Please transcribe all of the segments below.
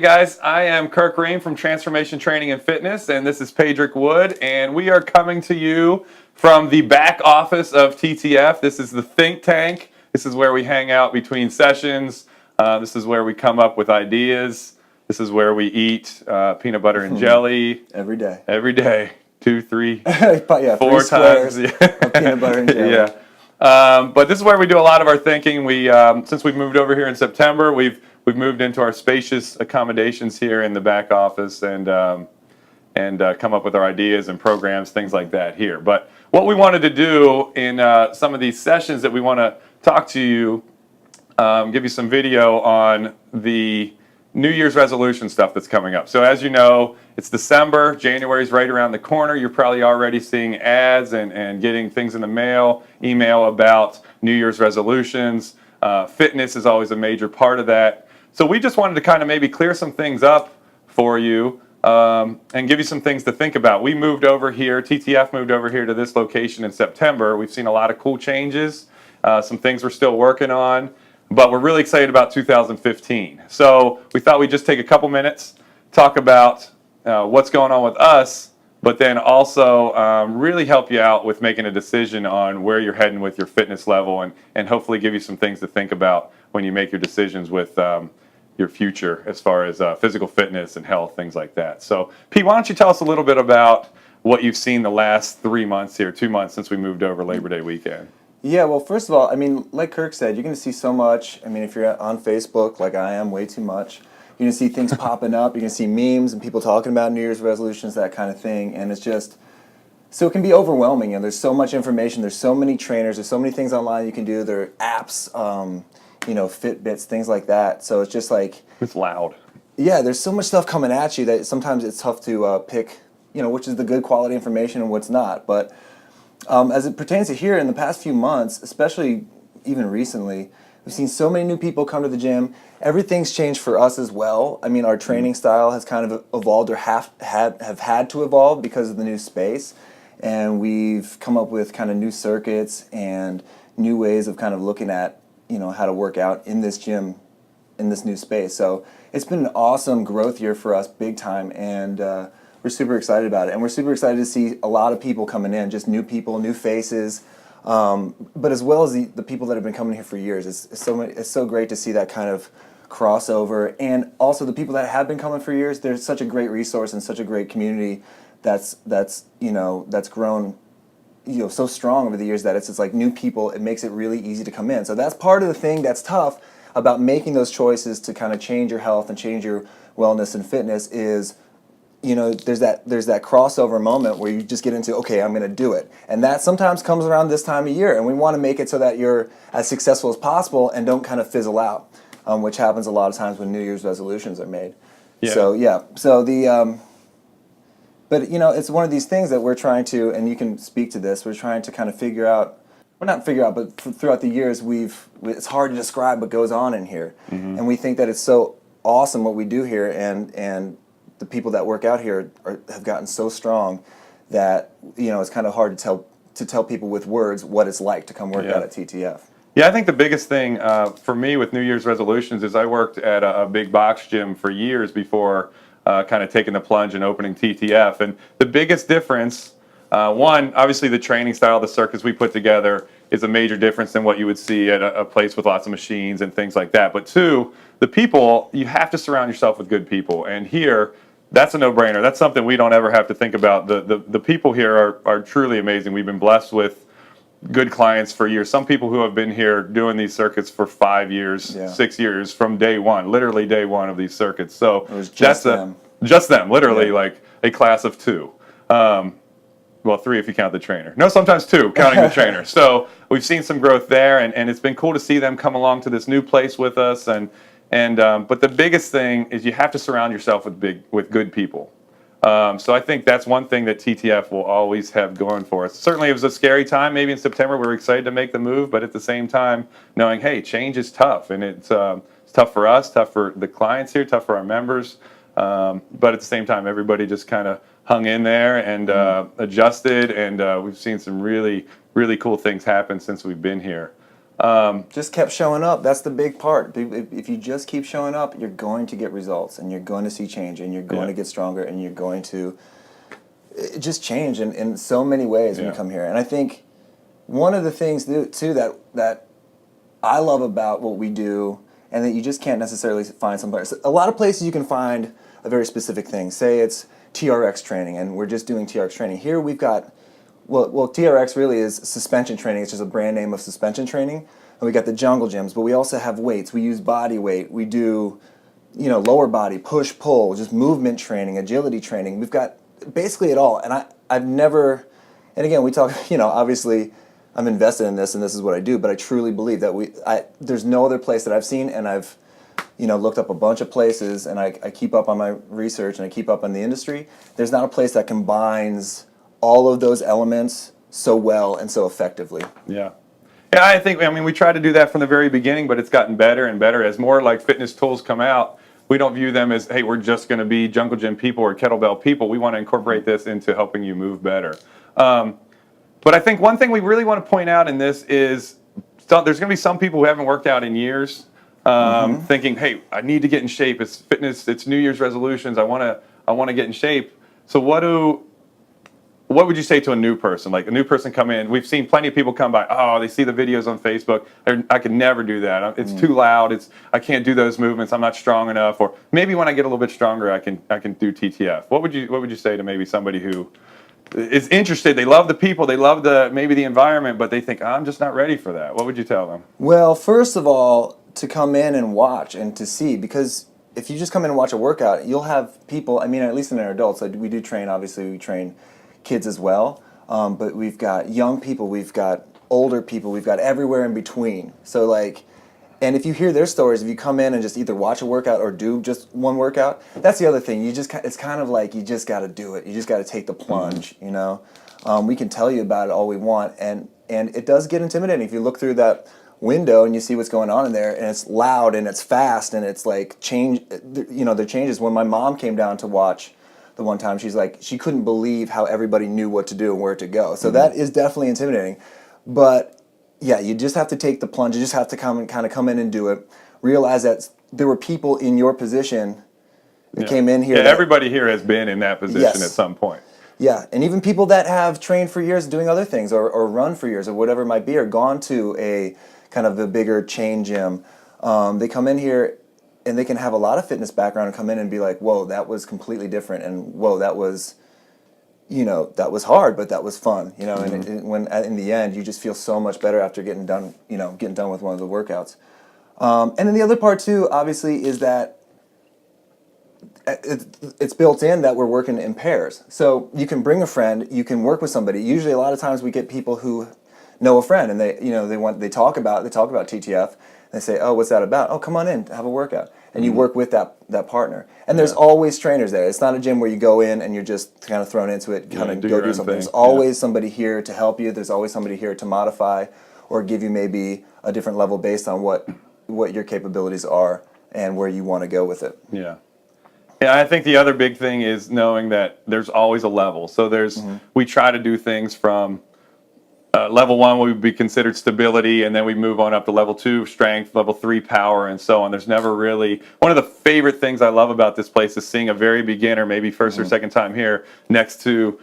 guys, I am Kirk from Transformation Training and Fitness, and this is Padraic Wood, and we are coming to you from the back office of TTF. This is the think tank. This is where we hang out between sessions. This is where we come up with ideas. This is where we eat peanut butter and jelly. Every day. Every day. 2, 3, yeah, 4 times. Of peanut butter and jelly. Yeah. But this is where we do a lot of our thinking. We, since we moved over here in September, we've moved into our spacious accommodations here in the back office and come up with our ideas and programs, things like that here. But what we wanted to do in some of these sessions that we want to talk to you, give you some video on the New Year's resolution stuff that's coming up. So as you know, it's December, January's right around the corner. You're probably already seeing ads and getting things in the mail, email about New Year's resolutions. Fitness is always a major part of that. So we just wanted to kind of maybe clear some things up for you and give you some things to think about. We moved over here, TTF moved over here to this location in September. We've seen a lot of cool changes, some things we're still working on, but we're really excited about 2015. So we thought we'd just take a couple minutes, talk about what's going on with us, but then also really help you out with making a decision on where you're heading with your fitness level and hopefully give you some things to think about when you make your decisions with your future as far as physical fitness and health, things like that. So, Pete, why don't you tell us a little bit about what you've seen the last 3 months here, 2 months since we moved over Labor Day weekend? Yeah, well, first of all, I mean, like Kirk said, you're going to see so much. I mean, if you're on Facebook, like I am, way too much, you're going to see things popping up. You're going to see memes and people talking about New Year's resolutions, that kind of thing. And it's just, so it can be overwhelming. And there's so much information. There's so many trainers. There's so many things online you can do. There are apps, Fitbits, things like that. So it's just like... It's loud. Yeah, there's so much stuff coming at you that sometimes it's tough to pick, which is the good quality information and what's not. But as it pertains to here, in the past few months, especially even recently, we've seen so many new people come to the gym. Everything's changed for us as well. I mean, our training style has kind of evolved or have had to evolve because of the new space. And we've come up with kind of new circuits and new ways of kind of looking at how to work out in this gym, in this new space. So it's been an awesome growth year for us, big time, and we're super excited about it. And we're super excited to see a lot of people coming in, just new people, new faces, but as well as the people that have been coming here for years. It's so great to see that kind of crossover, and also the people that have been coming for years. They're such a great resource and such a great community that's grown so strong over the years that it's like new people, it makes it really easy to come in. So that's part of the thing that's tough about making those choices to kind of change your health and change your wellness and fitness is, there's that crossover moment where you just get into, okay, I'm going to do it. And that sometimes comes around this time of year, and we want to make it so that you're as successful as possible and don't kind of fizzle out, which happens a lot of times when New Year's resolutions are made. Yeah. But it's one of these things that we're trying to, and you can speak to this, we're trying to kind of figure out, but throughout the years, it's hard to describe what goes on in here. Mm-hmm. And we think that it's so awesome what we do here, and the people that work out here have gotten so strong that, it's kind of hard to tell people with words what it's like to come work out at TTF. Yeah, I think the biggest thing for me with New Year's resolutions is I worked at a big box gym for years before kind of taking the plunge and opening TTF. And the biggest difference, one, obviously the training style, the circuits we put together is a major difference than what you would see at a place with lots of machines and things like that. But two, the people, you have to surround yourself with good people. And here, that's a no-brainer. That's something we don't ever have to think about. The people here are truly amazing. We've been blessed with good clients for years. Some people who have been here doing these circuits for 5 years, 6 years from day one, literally day one of these circuits. So it was just them. Just them, literally, like a class of 2. Well, 3 if you count the trainer. No, sometimes 2, counting the trainer. So we've seen some growth there, and it's been cool to see them come along to this new place with us. But the biggest thing is you have to surround yourself with good people. So I think that's one thing that TTF will always have going for us. Certainly it was a scary time, maybe in September. We were excited to make the move, but at the same time, knowing, hey, change is tough. And it's tough for us, tough for the clients here, tough for our members. But at the same time, everybody just kind of hung in there and adjusted. And we've seen some really, really cool things happen since we've been here. Just kept showing up. That's the big part. If you just keep showing up, you're going to get results, and you're going to see change, and you're going to get stronger, and you're going to just change in so many ways when you come here. And I think one of the things too that I love about what we do, and that you just can't necessarily find somewhere. A lot of places you can find a very specific thing. Say it's TRX training, and we're just doing TRX training. Here we've got, well, TRX really is suspension training. It's just a brand name of suspension training. And we got the jungle gyms, but we also have weights. We use body weight. We do, lower body, push, pull, just movement training, agility training. We've got basically it all. And I've never, and again, we talk, obviously I'm invested in this and this is what I do, but I truly believe that there's no other place that I've seen, and I've, looked up a bunch of places, and I keep up on my research, and I keep up on the industry. There's not a place that combines all of those elements so well and so effectively. Yeah. Yeah, I mean, we tried to do that from the very beginning, but it's gotten better and better. As more like fitness tools come out, we don't view them as, hey, we're just going to be jungle gym people or kettlebell people. We want to incorporate this into helping you move better. But I think one thing we really want to point out in this is there's going to be some people who haven't worked out in years, thinking, hey, I need to get in shape. It's fitness. It's New Year's resolutions. I want to get in shape. So what would you say to a new person? Like a new person come in, we've seen plenty of people come by, they see the videos on Facebook, I could never do that. It's too loud, I can't do those movements, I'm not strong enough, or maybe when I get a little bit stronger I can do TTF. What would you say to maybe somebody who is interested, they love the people, they love maybe the environment, but they think, I'm just not ready for that? What would you tell them? Well, first of all, to come in and watch and to see, because if you just come in and watch a workout, you'll have people, I mean, at least in our adults, we do train, obviously we train kids as well, but we've got young people, we've got older people, we've got everywhere in between. So and if you hear their stories, if you come in and just either watch a workout or do just one workout, that's the other thing. It's kind of like you just got to do it. You just got to take the plunge. We can tell you about it all we want, and it does get intimidating if you look through that window and you see what's going on in there, and it's loud and it's fast and it's like change. There changes. When my mom came down to watch the one time, she's like, she couldn't believe how everybody knew what to do and where to go. So that is definitely intimidating. But yeah, you just have to take the plunge. You just have to come in and do it. Realize that there were people in your position that came in here. Yeah, everybody here has been in that position at some point. Yeah, and even people that have trained for years doing other things, or run for years, or whatever it might be, or gone to a kind of a bigger chain gym. They come in here and they can have a lot of fitness background and come in and be like, whoa, that was completely different, and whoa, that was hard, but that was fun, and when in the end you just feel so much better after getting done with one of the workouts. And then the other part too, obviously, is that it's built in that we're working in pairs. So you can bring a friend, you can work with somebody. Usually a lot of times we get people who know a friend, and they talk about TTF. They say, oh, what's that about? Oh, come on in, have a workout. And you work with that partner. And there's always trainers there. It's not a gym where you go in and you're just kind of thrown into it, kind of go do something. There's always somebody here to help you. There's always somebody here to modify or give you maybe a different level based on what your capabilities are and where you want to go with it. Yeah. Yeah, I think the other big thing is knowing that there's always a level. So we try to do things from level 1 would be considered stability, and then we move on up to level 2 strength, level 3 power, and so on. There's never really, one of the favorite things I love about this place is seeing a very beginner, maybe first or second time here, next to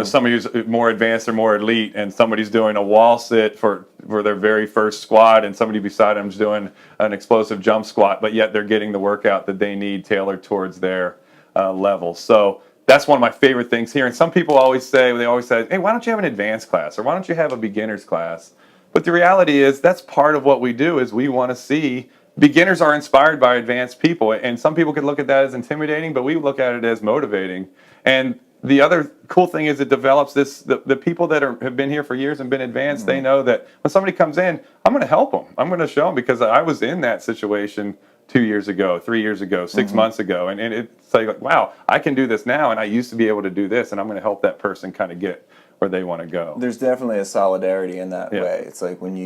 somebody who's more advanced or more elite, and somebody's doing a wall sit for their very first squat, and somebody beside them's doing an explosive jump squat, but yet they're getting the workout that they need tailored towards their level. So that's one of my favorite things here. And some people always say, hey, why don't you have an advanced class, or why don't you have a beginner's class? But the reality is that's part of what we do, is we want to see beginners are inspired by advanced people. And some people could look at that as intimidating, but we look at it as motivating. And the other cool thing is it develops the people that have been here for years and been advanced, they know that when somebody comes in, I'm going to help them. I'm going to show them, because I was in that situation 2 years ago, 3 years ago, 6 months ago. And it's like, wow, I can do this now, and I used to be able to do this, and I'm going to help that person kind of get where they want to go. There's definitely a solidarity in that way. It's like when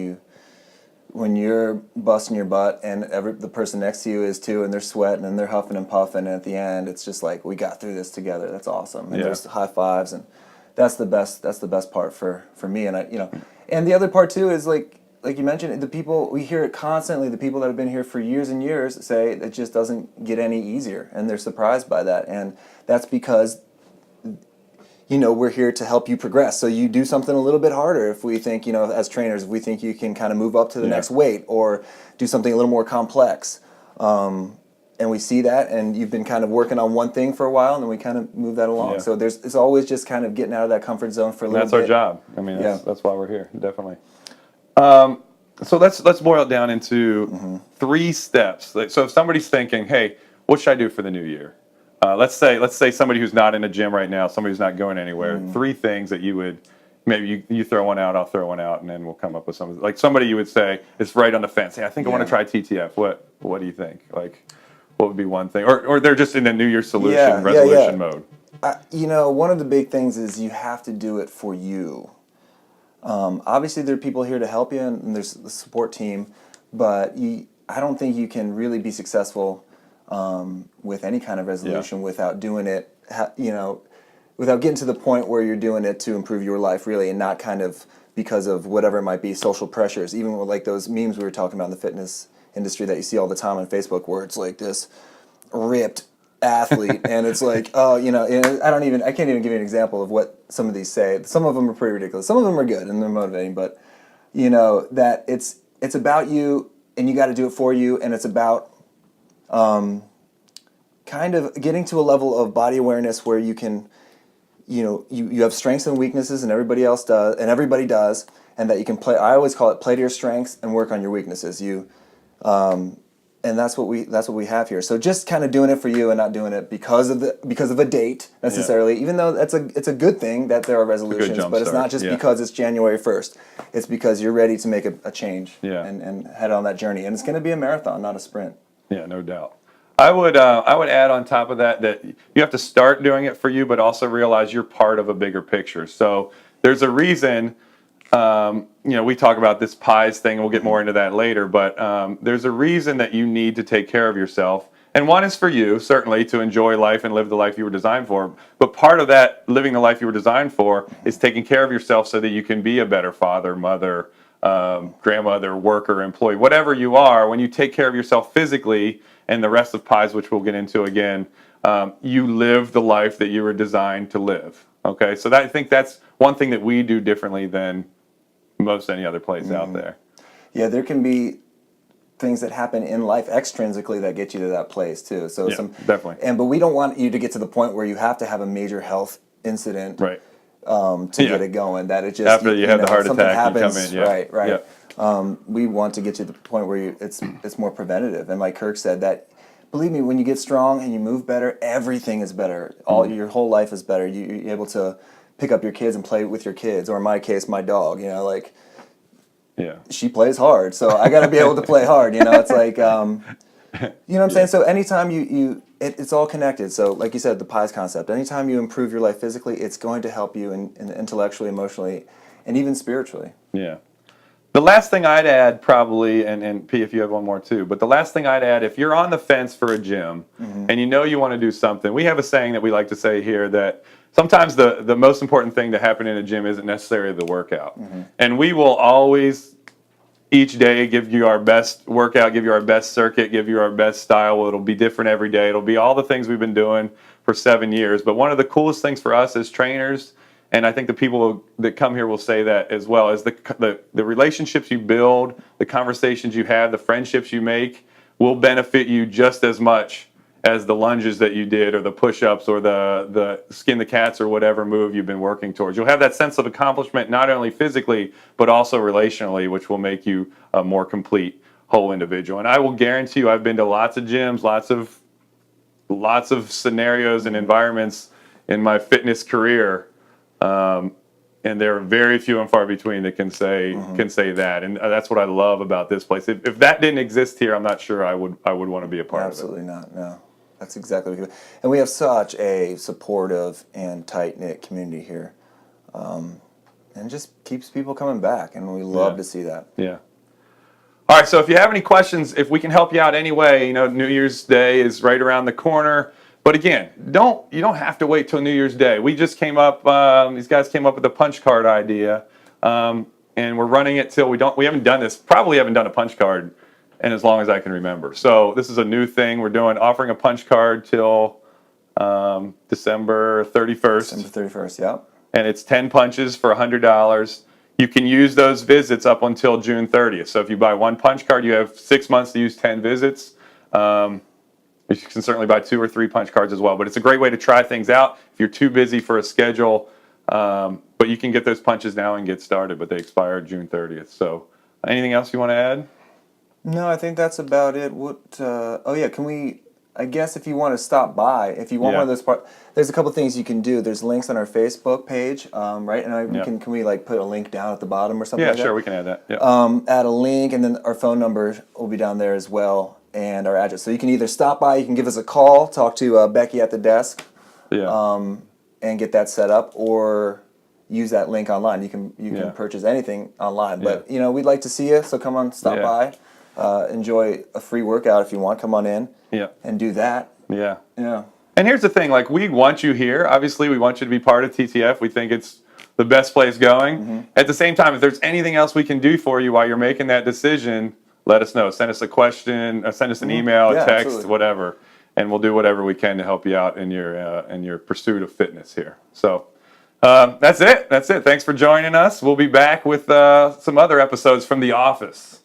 you're busting your butt and the person next to you is too, and they're sweating and they're huffing and puffing, and at the end it's just like, we got through this together. That's awesome. And there's high fives, and that's the best part for me. And and the other part too is like like you mentioned, the people, we hear it constantly, the people that have been here for years and years say it just doesn't get any easier, and they're surprised by that. And that's because, we're here to help you progress. So you do something a little bit harder if we think, as trainers, if we think you can kind of move up to the next weight or do something a little more complex. And we see that, and you've been kind of working on one thing for a while, and then we kind of move that along. Yeah. So it's always just kind of getting out of that comfort zone for a little bit. That's our job. I mean, Yeah. that's why we're here, definitely. So let's boil it down into 3 steps. So if somebody's thinking, hey, what should I do for the new year? Let's say somebody who's not in a gym right now, somebody who's not going anywhere. 3 things that you would, maybe you throw one out, I'll throw one out, and then we'll come up with something. Like somebody you would say is right on the fence. Hey, I think I want to try TTF. What do you think? Like, what would be one thing? Or they're just in a New Year's resolution mode. One of the big things is you have to do it for you. Obviously, there are people here to help you, and there's the support team, but I don't think you can really be successful with any kind of resolution without doing it, without getting to the point where you're doing it to improve your life, really, and not kind of because of whatever it might be, social pressures, even with like those memes we were talking about in the fitness industry that you see all the time on Facebook, where it's like this ripped athlete, and it's like, and I can't even give you an example of what some of these say. Some of them are pretty ridiculous. Some of them are good and they're motivating, but that it's about you, and you got to do it for you, and it's about kind of getting to a level of body awareness where you can, you have strengths and weaknesses, and everybody does, and that you can play. I always call it play to your strengths and work on your weaknesses. And that's what we have here. So just kind of doing it for you and not doing it because of a date necessarily. Even though it's a good thing that there are resolutions, but it's not just because it's January 1st. It's because you're ready to make a change and head on that journey. And it's going to be a marathon, not a sprint. Yeah, no doubt. I would add on top of that you have to start doing it for you, but also realize you're part of a bigger picture. So there's a reason. We talk about this pies thing, and we'll get more into that later, but there's a reason that you need to take care of yourself. And one is for you, certainly, to enjoy life and live the life you were designed for. But part of that, living the life you were designed for, is taking care of yourself so that you can be a better father, mother, grandmother, worker, employee, whatever you are. When you take care of yourself physically, and the rest of pies, which we'll get into again, you live the life that you were designed to live. Okay, so I think that's one thing that we do differently than most any other place out there. Yeah, there can be things that happen in life extrinsically that get you to that place too. So definitely. But we don't want you to get to the point where you have to have a major health incident to get it going. That it just after you have the heart attack, happens, you come in. Right. We want to get to the point where it's more preventative. And like Kirk said, that believe me, when you get strong and you move better, everything is better. Your whole life is better. You're able to pick up your kids and play with your kids, or in my case, my dog. She plays hard, so I got to be able to play hard. It's like, what I'm saying. So anytime it's all connected. So like you said, the pies concept. Anytime you improve your life physically, it's going to help you in intellectually, emotionally, and even spiritually. Yeah. The last thing I'd add, probably, and P, if you have one more too, but the last thing I'd add, if you're on the fence for a gym and you want to do something, we have a saying that we like to say here that sometimes the most important thing to happen in a gym isn't necessarily the workout. And we will always, each day, give you our best workout, give you our best circuit, give you our best style. It'll be different every day. It'll be all the things we've been doing for 7 years. But one of the coolest things for us as trainers, and I think the people that come here will say that as well, is the relationships you build, the conversations you have, the friendships you make will benefit you just as much as the lunges that you did, or the push-ups, or the skin the cats, or whatever move you've been working towards. You'll have that sense of accomplishment not only physically, but also relationally, which will make you a more complete whole individual. And I will guarantee you, I've been to lots of gyms, lots of scenarios and environments in my fitness career. And there are very few and far between that can say that, and that's what I love about this place. If that didn't exist here, I'm not sure I would want to be a part of it. Absolutely not. No, that's exactly what we do. And we have such a supportive and tight knit community here, and it just keeps people coming back, and we love to see that. Yeah. All right. So if you have any questions, if we can help you out anyway, New Year's Day is right around the corner. But again, you don't have to wait till New Year's Day. We just came up, these guys came up with a punch card idea. and we're running it till we haven't done this, probably haven't done a punch card in as long as I can remember. So this is a new thing we're doing, offering a punch card till December 31st. December 31st, yeah. And it's 10 punches for $100. You can use those visits up until June 30th. So if you buy one punch card, you have 6 months to use 10 visits. You can certainly buy 2 or 3 punch cards as well. But it's a great way to try things out if you're too busy for a schedule. But you can get those punches now and get started, but they expire June 30th. So anything else you want to add? No, I think that's about it. Oh yeah, can we, I guess if you want to stop by, if you want one of those there's a couple things you can do. There's links on our Facebook page, right? And can we like put a link down at the bottom or something like that? Yeah, sure, we can add that. Yeah. Add a link, and then our phone number will be down there as well, and our address. So you can either stop by, you can give us a call, talk to Becky at the desk, and get that set up, or use that link online. You can purchase anything online. But we'd like to see you, so come on, stop by. Enjoy a free workout if you want. Come on in and do that. Yeah. Yeah. And here's the thing, like, we want you here. Obviously, we want you to be part of TTF. We think it's the best place going. Mm-hmm. At the same time, if there's anything else we can do for you while you're making that decision, let us know. Send us a question, send us an email, a text, absolutely. Whatever, and we'll do whatever we can to help you out in your pursuit of fitness here. So that's it. That's it. Thanks for joining us. We'll be back with some other episodes from The Office.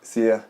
See ya.